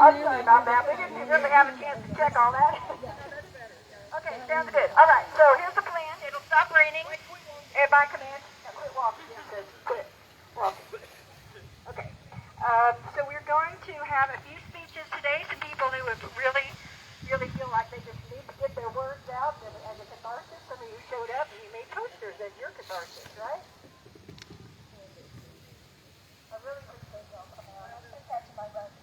I'm sorry about that. We didn't really have a chance to check all that. Okay, sounds good. All right, so here's the plan. It'll stop raining. Everybody command. Now quit walking. It says quit walking. Okay. So we're going to have a few speeches today. Some people who have really feel like they just need to get their words out as a catharsis. Some of you showed up and you made posters as your catharsis, right? I really appreciate y'all coming on. I sent that to my buddy.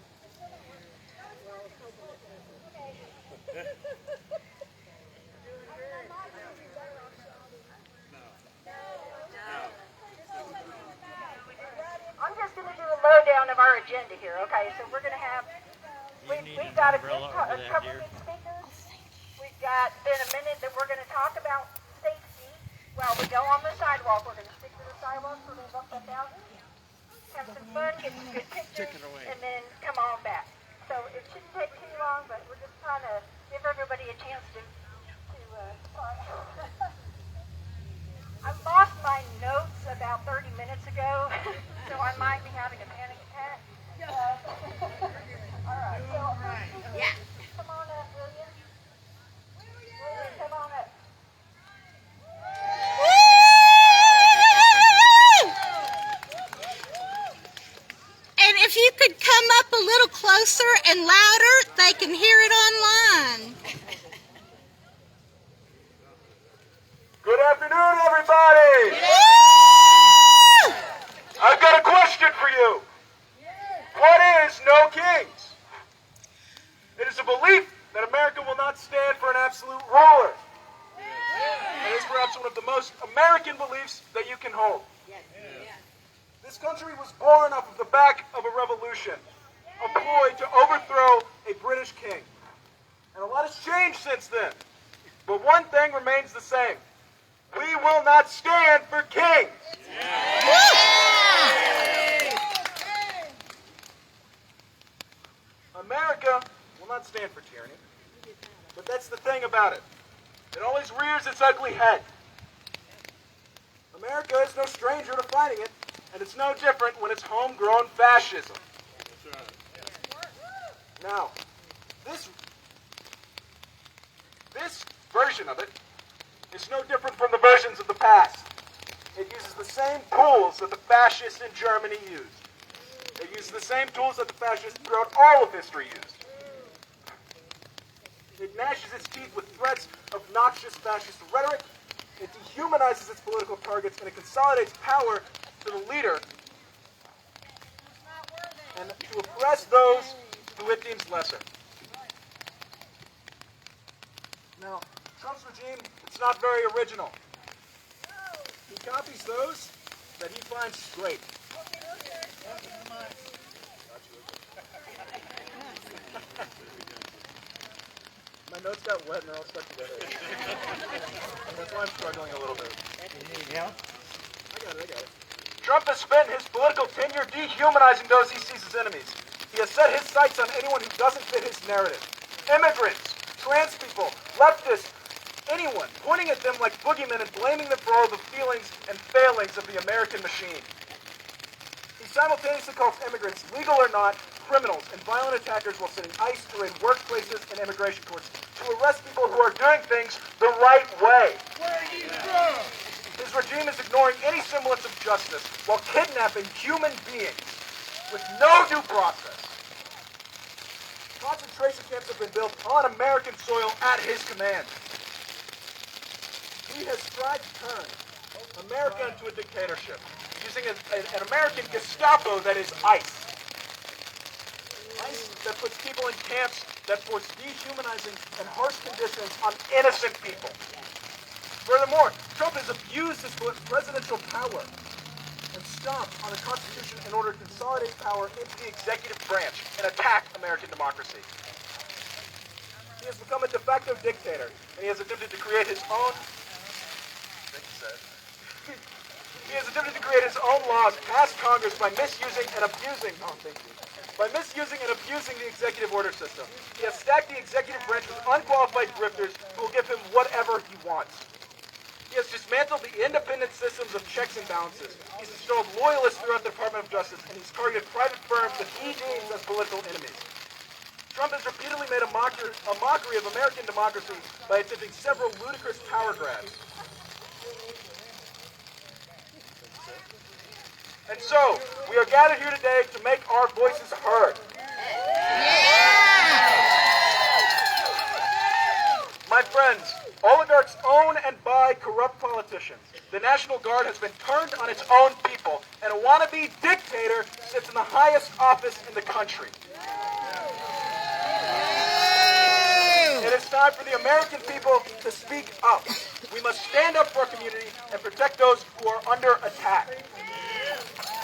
I'm just going to do a lowdown of our agenda here, okay? So we're going to have, we've got a couple good speakers. We've got in a minute that we're going to talk about safety. While we go on the sidewalk, we're going to stick to the sidewalk, we're going to go up that mountain, have some fun, get some good pictures, and then come on back. So it shouldn't take too long, but we're just trying to give everybody a chance to I lost my notes about 30 minutes ago, so I might be having a panic attack. All right, so yeah. Come on up, William. William, come on up. And if you could come up a little closer and louder, they can hear it online. Good afternoon, everybody! I've got a question for you. What is No Kings? It is a belief that America will not stand for an absolute ruler. It is perhaps one of the most American beliefs that you can hold. This country was born off of the back of a revolution, a ploy to overthrow a British king. And a lot has changed since then. But one thing remains the same. We will not stand for kings. America will not stand for tyranny. But that's the thing about it. It always rears its ugly head. America is no stranger to fighting it, and it's no different when it's homegrown fascism. Now, this version of it is no different from the versions of the past. It uses the same tools that the fascists in Germany used. It uses the same tools that the fascists throughout all of history used. It gnashes its teeth with threats of noxious fascist rhetoric. It dehumanizes its political targets, and it consolidates power to the leader and to oppress those who it deems lesser. Now, Trump's regime, it's not very original. He copies those that he finds great. My notes got wet and they're all stuck together. That's why I'm struggling a little bit. You need help? I got it. Trump has spent his political tenure dehumanizing those he sees as enemies. He has set his sights on anyone who doesn't fit his narrative. Immigrants, trans people, leftists, anyone, pointing at them like boogeymen and blaming them for all the feelings and failings of the American machine. He simultaneously calls immigrants, legal or not, criminals and violent attackers while sending ICE to raid workplaces and immigration courts to arrest people who are doing things the right way. Where are you from? His regime is ignoring any semblance of justice while kidnapping human beings with no due process. Concentration camps have been built on American soil at his command. He has tried to turn America into a dictatorship, using an American Gestapo that is ICE. ICE that puts people in camps that force dehumanizing and harsh conditions on innocent people. Furthermore, Trump has abused his presidential power and stomped on the Constitution in order to consolidate power into the executive branch and attack American democracy. He has become a de facto dictator, and he has attempted to create his own He has attempted to create his own laws past Congress by misusing and abusing the executive order system. He has stacked the executive branch with unqualified grifters who will give him whatever he wants. He has dismantled the independent systems of checks and balances. He's installed loyalists throughout the Department of Justice, and he's targeted private firms that he deems as political enemies. Trump has repeatedly made a mockery of American democracy by attempting several ludicrous power grabs. And so, we are gathered here today to make our voices heard. My friends, oligarchs own and buy corrupt politicians. The National Guard has been turned on its own people, and a wannabe dictator sits in the highest office in the country. It is time for the American people to speak up. We must stand up for our community and protect those who are under attack.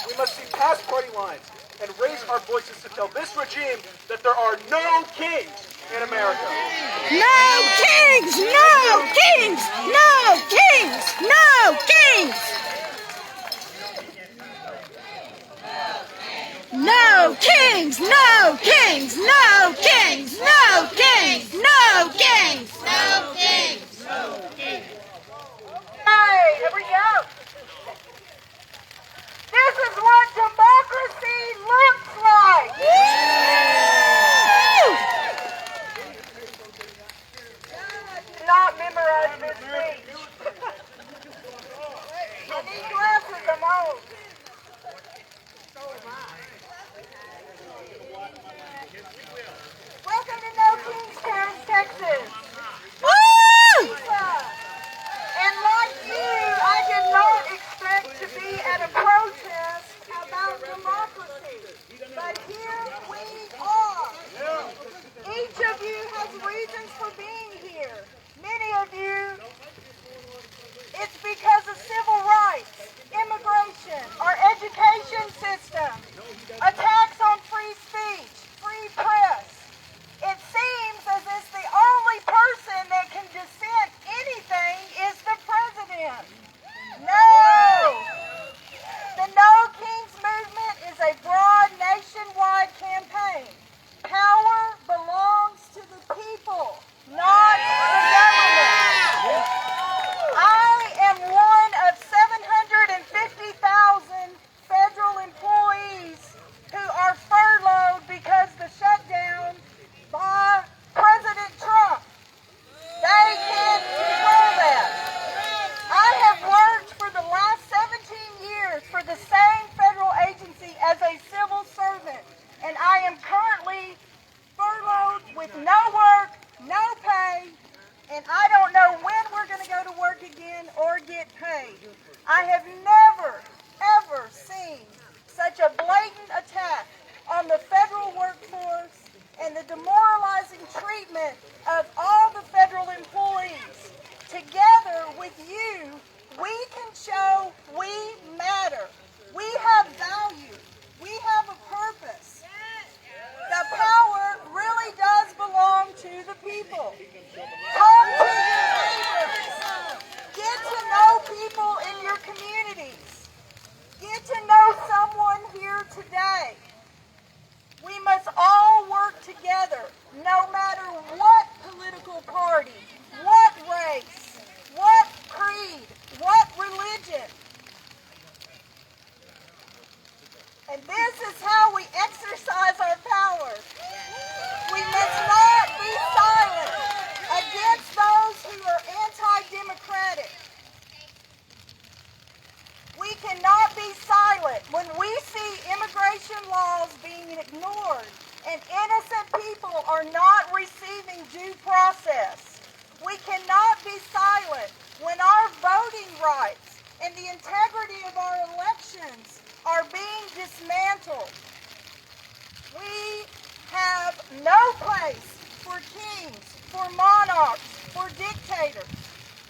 We must see past party lines and raise our voices to tell this regime that there are no kings in America. No kings! No kings! No kings! No kings! No kings! No kings! No kings! No kings! No kings! No kings! Hey, here we go. This is what democracy looks like. Not memorize this speech. I need glasses, I'm old. Welcome to No Kingstown, Texas. Woo! And like you, I did not expect to be at a protest about democracy. But here we are. Each of you has reasons for being here. Many of you, it's because of civil rights, immigration, our education system, attacks on free speech, free press. It seems as if the only person that can dissent anything is the president. No! The No Kings movement is a broad nationwide campaign. Power belongs to the people, not the government. I am one of 750,000 federal employees who are furloughed because the shutdown by President Trump. They can't control that. I have worked for the last 17 years for the same federal agency as a civil servant, and I am currently furloughed with no work, no pay, and I don't know when we're going to go to work again or get paid. I have never, ever seen such a blatant attack on the federal workforce and the demoralizing treatment of all the federal employees. Together with you, we can show we matter. We have value. We have a purpose. The power really does belong to the people. Talk to your neighbors. Get to know people in your communities. Get to know someone here today. We must all work together, no matter what political party, what race, what creed, what religion. And this is how we exercise our power. We must not be silent against those who are anti-democratic. We cannot be silent when we see immigration laws being ignored and innocent people are not receiving due process. We cannot be silent when our voting rights and the integrity of our elections are being dismantled. We have no place for kings, for monarchs, for dictators.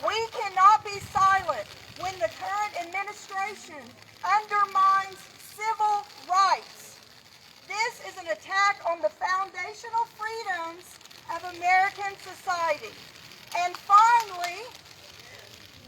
We cannot be silent when the current administration undermines civil rights. This is an attack on the foundational freedoms of American society. And finally,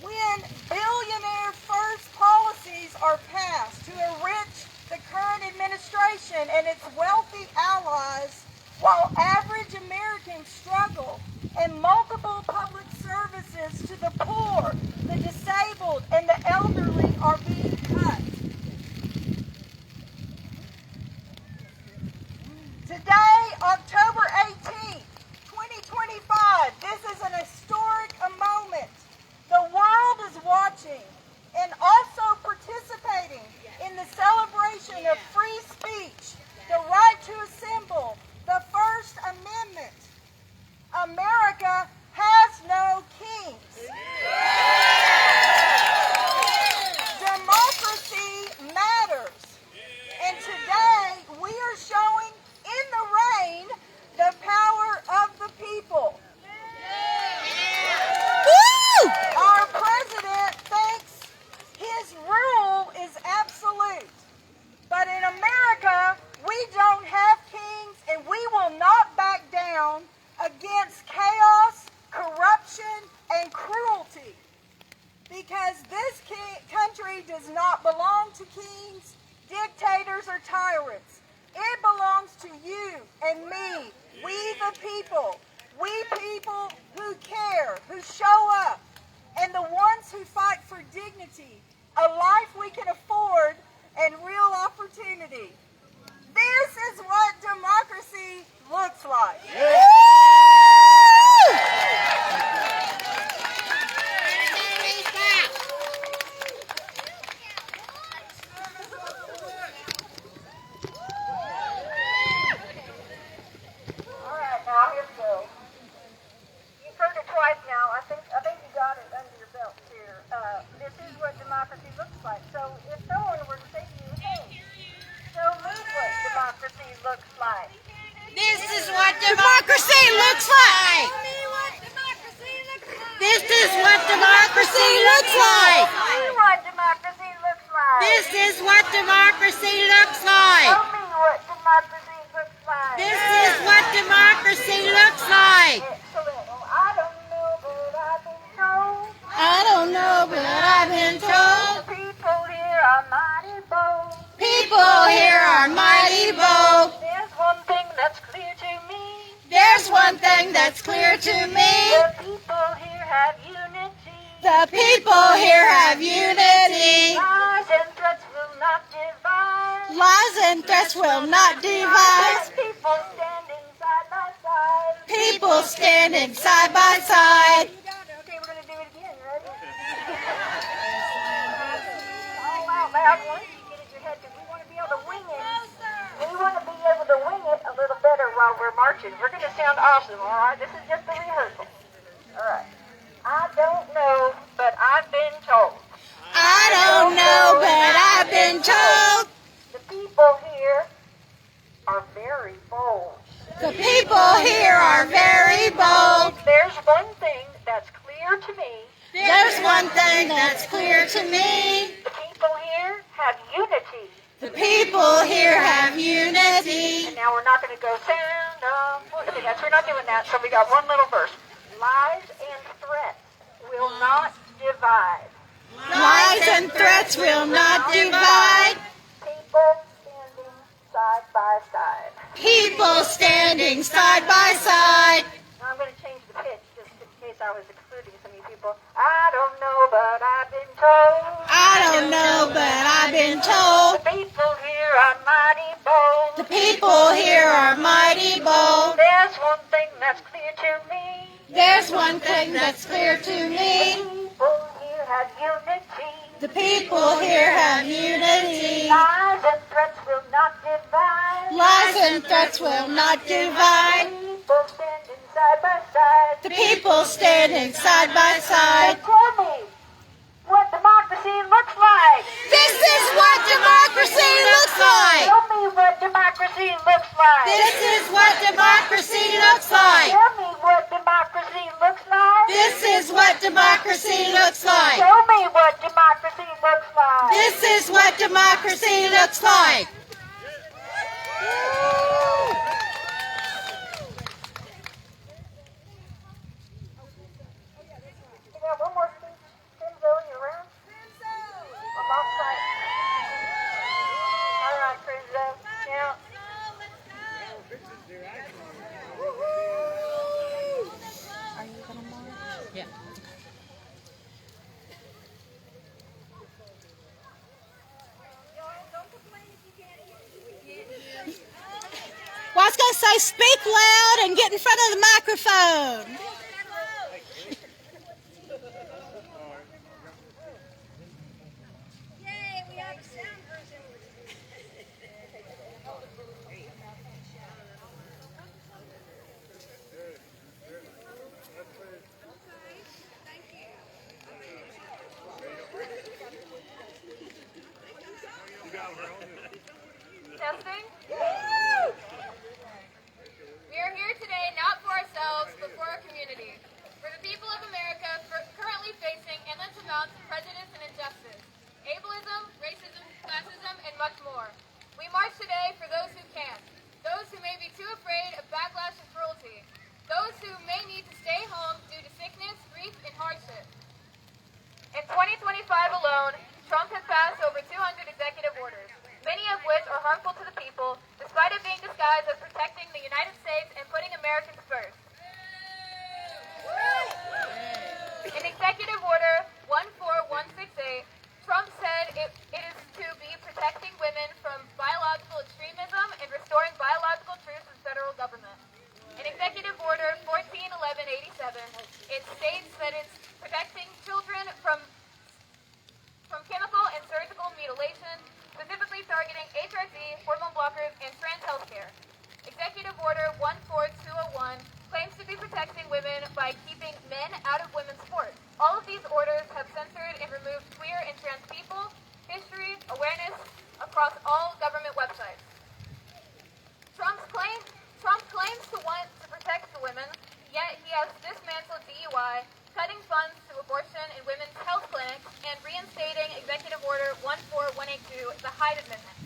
when billionaire first policies are passed to enrich the current administration and its wealthy allies, while average Americans struggle and multiple public services to the poor, the disabled, and the elderly are being cut. Today, October 18th, democracy does not belong to kings, dictators, or tyrants. It belongs to you and me, we the people. We people who care, who show up, and the ones who fight for dignity, a life we can afford, and real opportunity. This is what democracy looks like. All right, now here we go. You've heard it twice now. I think you got it under your belt here. This is what democracy looks like. So if someone were to say to you, hey, show me what democracy looks like. This is what democracy looks like. This is what democracy looks like. Show me what democracy looks like. This is what democracy looks like. Show me what democracy looks like. This is what democracy looks like. Excellent. Well, I don't know, but I've been told. I don't know, but I've been told. The people here are mighty bold. People here are mighty bold. There's one thing that's clear to me. There's one thing that's clear to me. The people here have unity. The people here have unity. Lies and threats will not divide. Lies and threats will not divide. People standing side by side. People standing side by side. Okay, we're going to do it again. Ready? All out loud once you get it in your head, because we want to be able to wing it. We want to be able to wing it a little better while we're marching. We're going to sound awesome, all right? This is just a rehearsal. All right. I don't know, but I've been told. I don't know, but I've been told. The people here are very bold. The people here are very bold. There's one thing that's clear to me. There's one thing that's clear to me. The people here have unity. The people here have unity. And now we're not going to go sound okay, we're not doing that, so we got one little verse. Lies and threats will not divide. Lies and threats will not divide. People standing side by side. People standing side by side. Now I'm going to change the pitch just in case I was excluding some of you people. I don't know, but I've been told. I don't know, but I've been told. The people here are mighty bold. The people here are mighty bold. There's one thing that's clear to me. There's one thing that's clear to me. People here have unity. The people here have unity. Lies and threats will not divide. Lies and threats will not divide. People standing side by side. The people standing side by side. Tell me what democracy looks like. This is what democracy looks like. Tell me what democracy looks like. This is what democracy looks like. Tell me what democracy looks like. This is what democracy looks like. Show me what democracy looks like. This is what democracy looks like. You got one more speech. Crimzo, you around? I'm off site. All right, Crimzo. Now. Yeah. Well, I was going to say speak loud and get in front of the microphone. Yay, we have a sound version. Testing? We are here today not for ourselves, but for our community. For the people of America currently facing endless amounts of prejudice and injustice, ableism, racism, classism, and much more. We march today for those who can't, those who may be too afraid of backlash and cruelty, those who may need to stay home due to sickness, grief, and hardship. In 2025 alone, Trump has passed harmful to the people, despite it being disguised as protecting the United States and putting Americans first. In Executive Order 14168, Trump said it is to be protecting women from biological extremism and restoring biological truth in federal government. In Executive Order 141187, it states that it's protecting children from chemical and surgical mutilation, specifically targeting HRT, hormone blockers, and trans healthcare. Executive Order 14201 claims to be protecting women by keeping men out of women's sports. All of these orders have censored and removed queer and trans people, history, awareness across all government websites. Trump claims to want to protect the women, yet he has dismantled DUI, cutting funds to abortion and women's health clinics, and reinstating Executive Order 14182, the Hyde Amendment.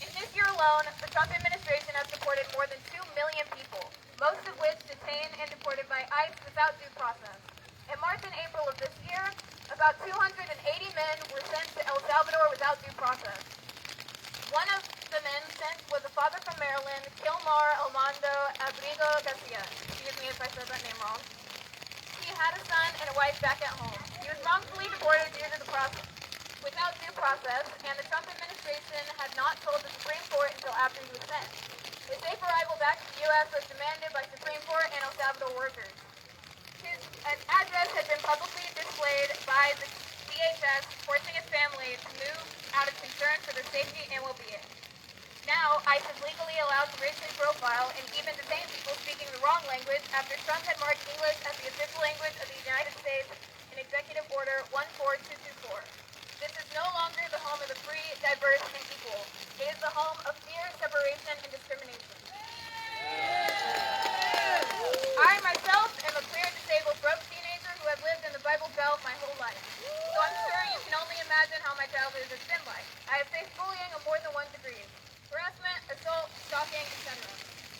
In this year alone, the Trump administration has deported more than 2 million people, most of which detained and deported by ICE without due process. In March and April of this year, about 280 men were sent to El Salvador without due process. One of the men sent was a father from Maryland, Kilmar Armando Abrigo Garcia. Excuse me if I said that name wrong. He had a son and a wife back at home. He was wrongfully deported without due process, and the Trump administration had not told the Supreme Court until after he was sent. His safe arrival back to the U.S. was demanded by Supreme Court and El Salvador workers. His address had been publicly displayed by the DHS, forcing his family to move out of concern for their safety and well-being. Now, ICE is legally allowed to racially profile and even detain people speaking the wrong language after Trump had marked English as the official language of the United States in Executive Order 14224. This is no longer the home of the free, diverse, and equal. It is the home of fear, separation, and discrimination. I myself am a queer, disabled, broke teenager who have lived in the Bible Belt my whole life. So I'm sure you can only imagine how my childhood has been like. I have faced bullying of more than 1 degree, harassment, assault, stalking, etc.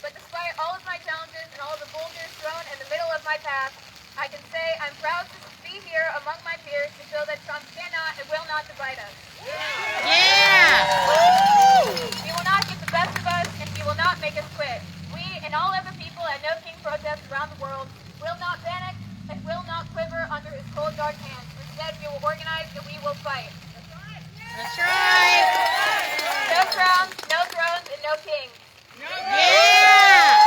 But despite all of my challenges and all of the boulders thrown in the middle of my path, I can say I'm proud to be here among my peers to show that Trump cannot and will not divide us. Yeah! He will not get the best of us, and he will not make us quit. We and all other people at No King protests around the world will not panic and will not quiver under his cold, dark hands. Instead, we will organize and we will fight. That's right! No crowns, no thrones, and no kings. Yeah!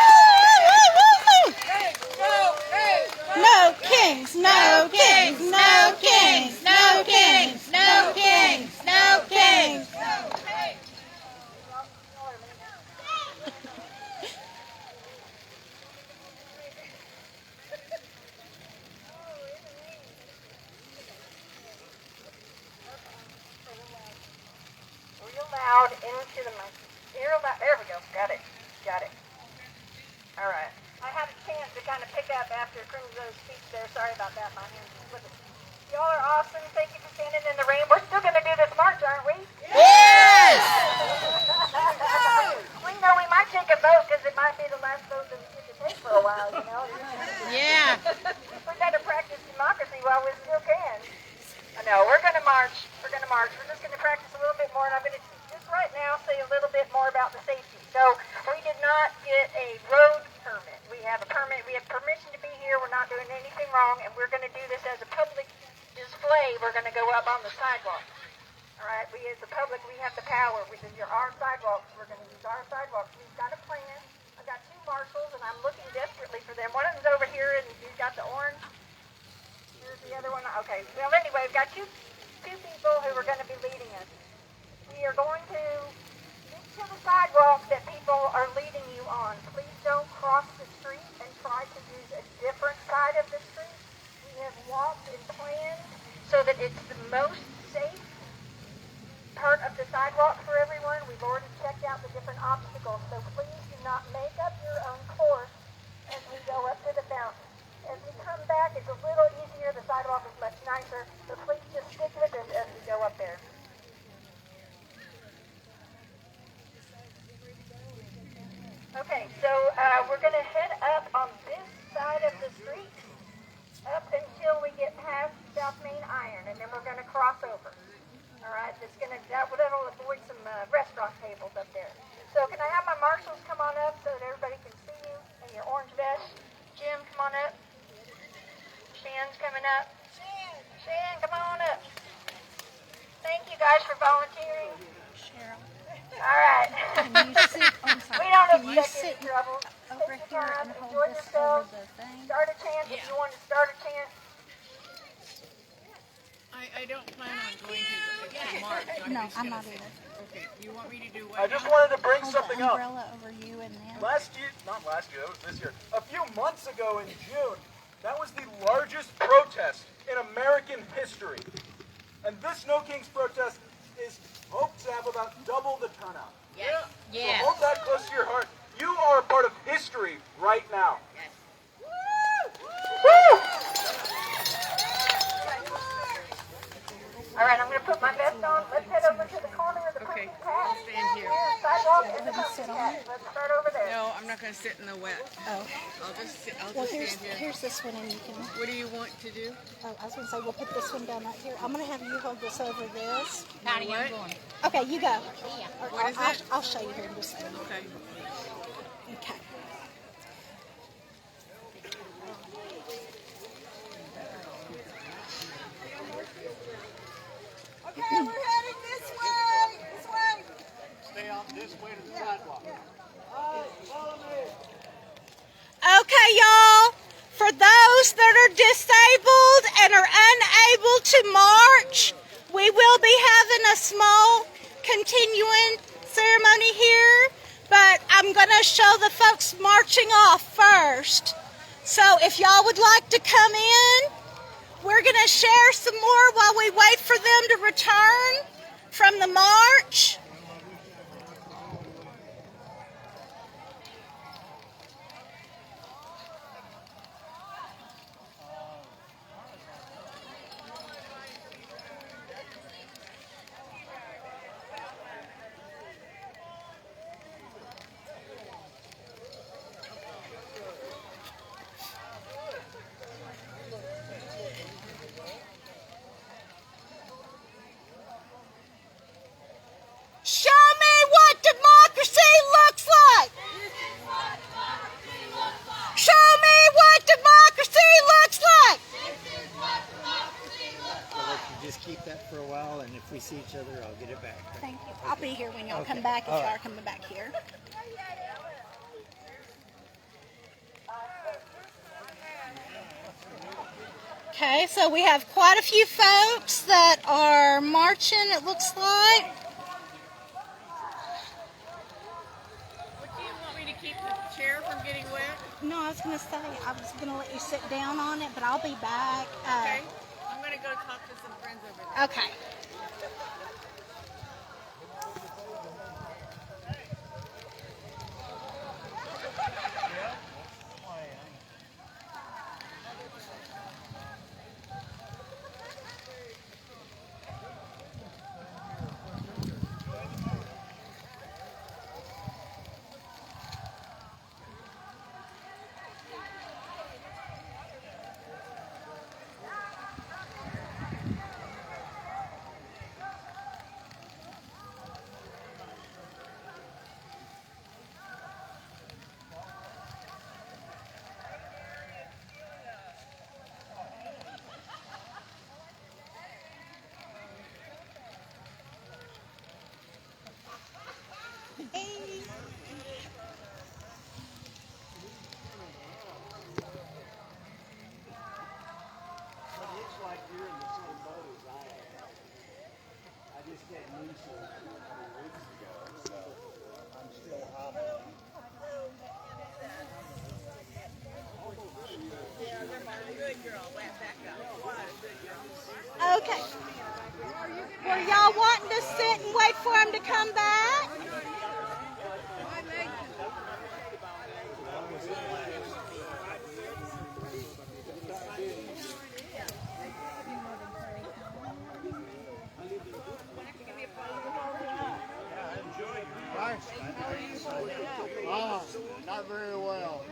No kings, no kings, no kings, no kings, no kings, no kings. Real loud into the mic. Real loud. There we go. Got it. Got it. All right. I had a chance to kind of pick up after Crimso's speech there. Sorry about that. My hands are slipping. Y'all are awesome. Thank you for standing in the rain. We're still going to do this march, aren't we? Yes! We know we might take a vote because it might be the last vote that we get to take for a while, you know? Yeah. We got to practice democracy while we still can. I know. We're going to march. We're going to march. We're just going to practice a little bit more, and I'm going to just right now say a little bit more about the safety. So we did not get a road permit. We have a permit. We have permission to be here. We're not doing anything wrong, and we're going to do this as a public display. We're going to go up on the sidewalk. All right. We as the public, we have the power. This is our sidewalks. We're going to use our sidewalks. We've got a plan. I've got 2 marshals, and I'm looking desperately for them. One of them's over here, and he's got the orange. Here's the other one. Okay. Well, anyway, we've got two people who are going to be leading us. We are going to stick to the sidewalk that people are leading you on. Please don't cross the street and try to use a different side of the street. We have walked and planned so that it's the most safe part of the sidewalk for everyone. We've already checked out the different obstacles, so please do not make up your own course as we go up to the fountain. As we come back, it's a little easier. The sidewalk is much nicer, so please just stick with us as we go up there. Okay, so we're going to head up on this side of the street up until we get past South Main Iron, and then we're going to cross over. All All right, that'll avoid some restaurant tables up there. So can I have my marshals come on up so that everybody can see you in your orange vest? Jim, come on up. Shan's coming up. Shan, come on up. Thank you guys for volunteering. Cheryl, All right. can you sit? I'm sorry. We don't Can you expect any sit trouble. over Take your here time, and hold enjoy this yourselves. over the thing? Start a chant if you want to start a chant. I don't plan on going to March. No, I'm not either. Okay, you want me to do what? I just wanted to bring Hold something the up. umbrella over you and them. Last year, not last year, that was this year. A few months ago in June, that was the largest protest in American history. And this No Kings protest is hoped to have about double the turnout. Yes. So hold that close to your heart. You are a part of history right now. Yes. Woo! All right, I'm going to put my vest on. Let's head over to the corner of the Okay, pumpkin patch. I'll stand here. Sidewalk and the Let me pumpkin sit on patch. it. Let's start over there. No, I'm not going to sit in the wet. Oh, I'll just well, stand here. here's this one, and you can. What do you want to do? Oh, I was gonna say we'll put this one down right here. I'm gonna have you hold this over this. Patty, I'm going. Okay, you go. What is it? I'll show you here in just a second. Okay. Okay. Okay, we're heading this way. This way. Stay out this way to the sidewalk. Okay, y'all. For those that are disabled and are unable to march, we will be having a small continuing ceremony here, but I'm going to show the folks marching off first. So if y'all would like to come in, we're going to share some more while we wait for them to return from the march. Show me what democracy looks like. Show me what democracy looks like. I'll let you just keep that for a while, and if we see each other, I'll get it back. Thank you. I'll be here when y'all Okay. come back if All y'all right. are coming back here. Okay, so we have quite a few folks that are marching, it looks like. What do you want me to keep the chair from getting wet? No, I was going to say, I was going to let you sit down on it, but I'll be back. Okay. I'm going to go talk to some friends over there. Okay. Hey. It looks like you're in the same boat as I am. I just got news a couple weeks ago, so I'm still hobbling. Okay. Were y'all wanting to sit and wait for him to come back? Oh, not very well.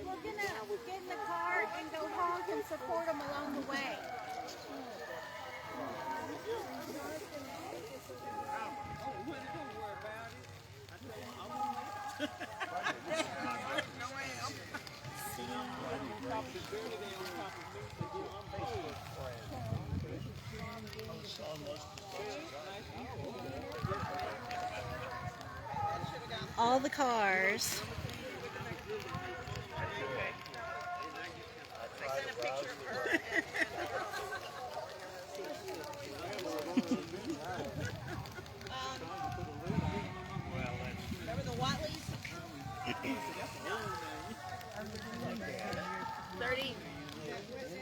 We're gonna get in the car and go honk and support them along the way. All the cars. Remember the Watleys?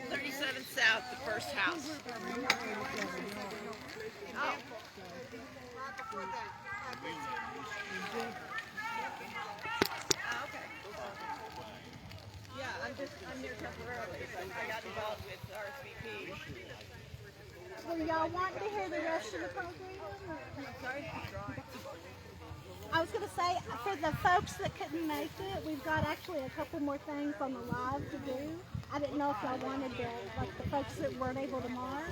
37 South, the first house. Oh. Okay. Yeah, I'm here temporarily, but I got involved with RSVP. Do y'all want to hear the rest of the program? Sorry? I was going to say, for the folks that couldn't make it, we've got actually a couple more things on the live to do. I didn't know if y'all wanted to, like the folks that weren't able to march.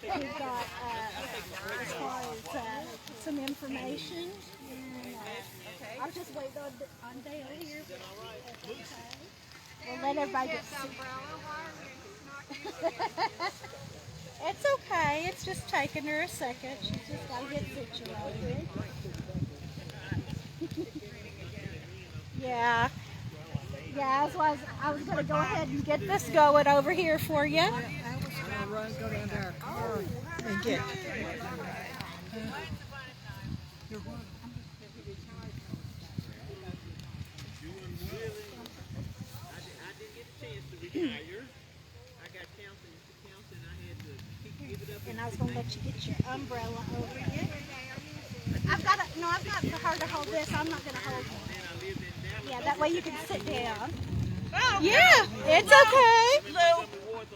We've got, as far as some information. And, I was just waiting on Dale here. Okay. We'll let everybody get It's okay. It's just taking her a second. She's just got to get situated. Yeah. Yeah, I was going to go ahead and get this going over here for you. I was going to go down to our car and get. And I was going to let you get your umbrella over here. I've got for her to hold this. I'm not going to hold it. Yeah, that way you can sit down. Oh, Yeah, it's okay. Lou,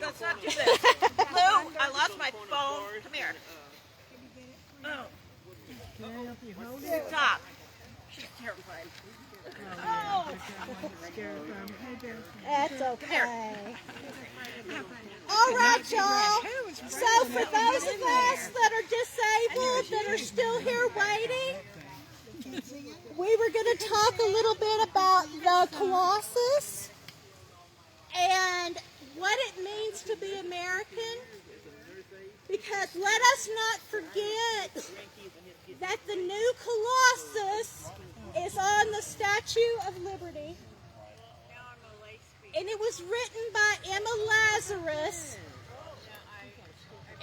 let's not do this. Lou, I lost my phone. Come here. Oh. Stop. She's terrified. Oh. That's okay. All right, y'all. So for those of us that are disabled, that are still here waiting, we were going to talk a little bit about the Colossus and what it means to be American. Because let us not forget that the new Colossus is on the Statue of Liberty. And it was written by Emma Lazarus.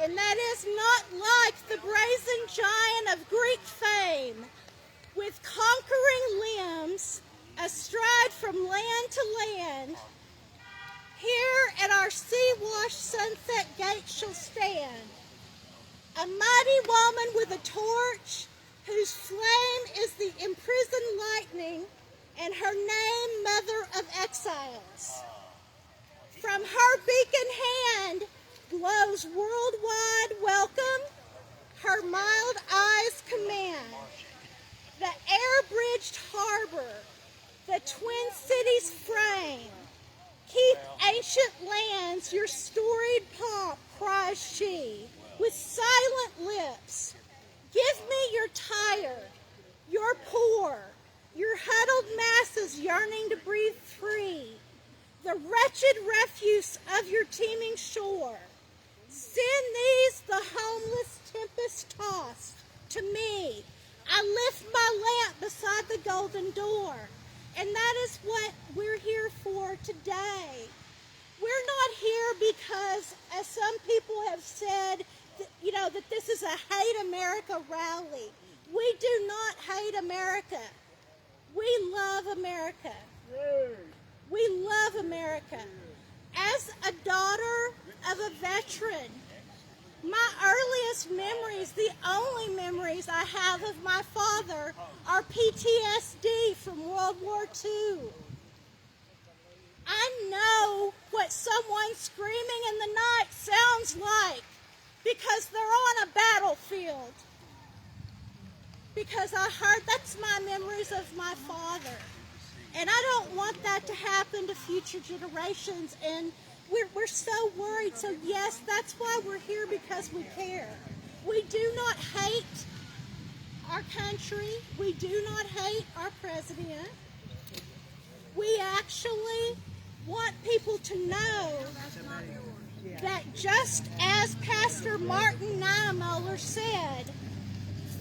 And that is not like the brazen giant of Greek fame, with conquering limbs, astride from land to land. Here at our sea-washed Sunset Gate shall stand a mighty woman with a torch, whose flame is the imprisoned lightning, and her name Mother of Exiles. From her beacon hand glows worldwide welcome, her mild eyes command. The air-bridged harbor, the Twin Cities frame, keep ancient lands your storied pomp, cries she, with silent lips. Give me your tired, your poor, your huddled masses yearning to breathe free, the wretched refuse of your teeming shore. Send these, the homeless tempest-tossed, to me. I lift my lamp beside the golden door, and that is what we're here for today. We're not here because, as some people have said, that this is a Hate America rally. We do not hate America. We love America. We love America. As a daughter of a veteran, my earliest memories, the only memories I have of my father, are PTSD from World War II. I know what someone screaming in the night sounds like because they're on a battlefield. Because that's my memories of my father. And I don't want that to happen to future generations. And we're so worried. So yes, that's why we're here, because we care. We do not hate our country. We do not hate our president. We actually want people to know that just as Pastor Martin Niemöller said,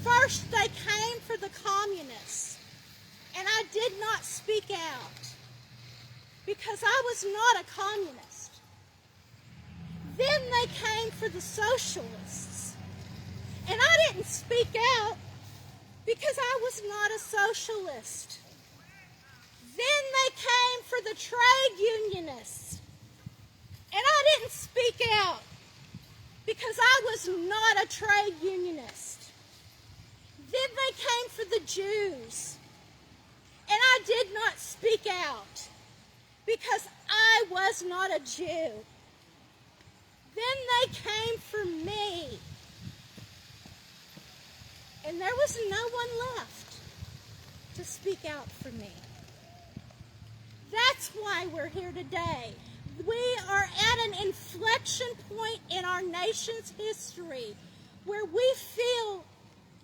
first they came for the communists, and I did not speak out because I was not a communist. Then they came for the socialists, and I didn't speak out because I was not a socialist. Then they came for the trade unionists, and I didn't speak out because I was not a trade unionist. Then they came for the Jews, and I did not speak out because I was not a Jew. Then they came for me, and there was no one left to speak out for me. That's why we're here today. We are at an inflection point in our nation's history where we feel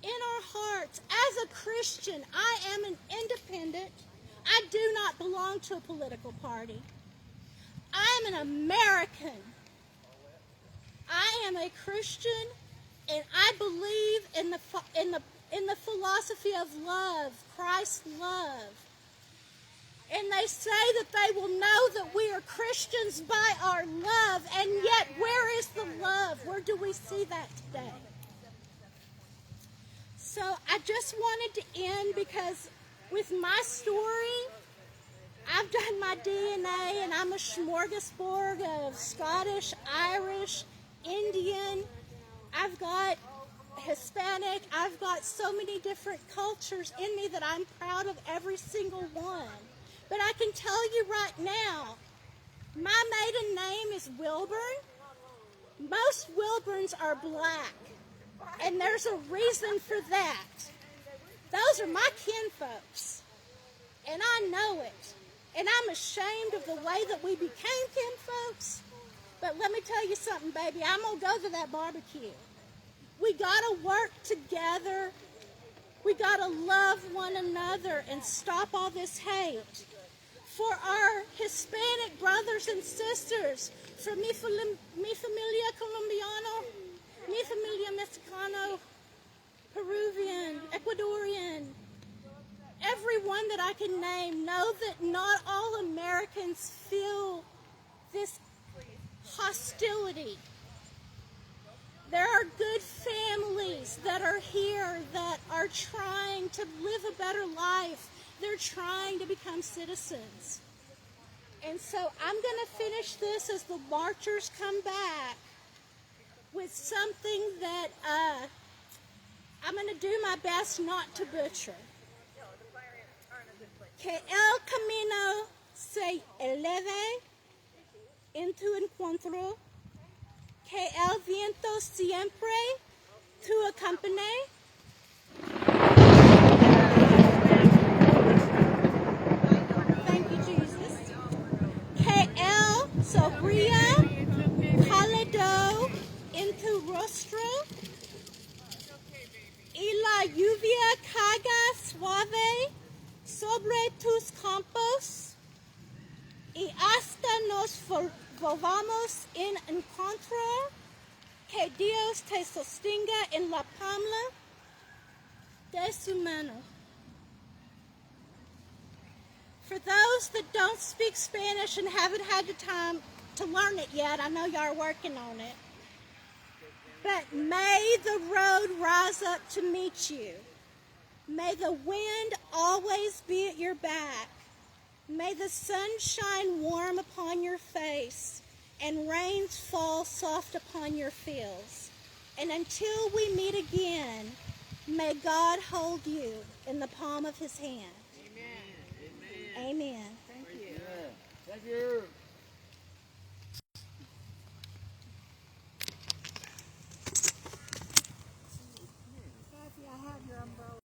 in our hearts, as a Christian, I am an independent. I do not belong to a political party. I am an American. I am a Christian, and I believe in the philosophy of love, Christ's love. And they say that they will know that we are Christians by our love, and yet where is the love? Where do we see that today? So I just wanted to end because with my story, I've done my DNA, and I'm a smorgasbord of Scottish, Irish, Indian. I've got Hispanic. I've got so many different cultures in me that I'm proud of every single one. But I can tell you right now, my maiden name is Wilburn. Most Wilburns are black, and there's a reason for that. Those are my kinfolks, and I know it. And I'm ashamed of the way that we became kinfolks. But let me tell you something, baby. I'm going to go to that barbecue. We got to work together. We got to love one another and stop all this hate. For our Hispanic brothers and sisters, for mi familia colombiano, mi familia mexicano, Peruvian, Ecuadorian, everyone that I can name, know that not all Americans feel this hostility. There are good families that are here that are trying to live a better life. They're trying to become citizens. And so I'm going to finish this as the marchers come back with something that I'm going to do my best not to butcher. Que el camino se eleve en tu encuentro, que el viento siempre tu acompañe. Thank you, Jesus. Que el sonría cálido en tu rostro y la lluvia caiga suave sobre tus campos, y hasta nos volvamos en encontrar, que Dios te sostenga en la palma de su mano. For those that don't speak Spanish and haven't had the time to learn it yet, I know y'all are working on it, but may the road rise up to meet you. May the wind always be at your back. May the sun shine warm upon your face and rains fall soft upon your fields. And until we meet again, may God hold you in the palm of his hand. Amen. Amen. Thank you. Thank you.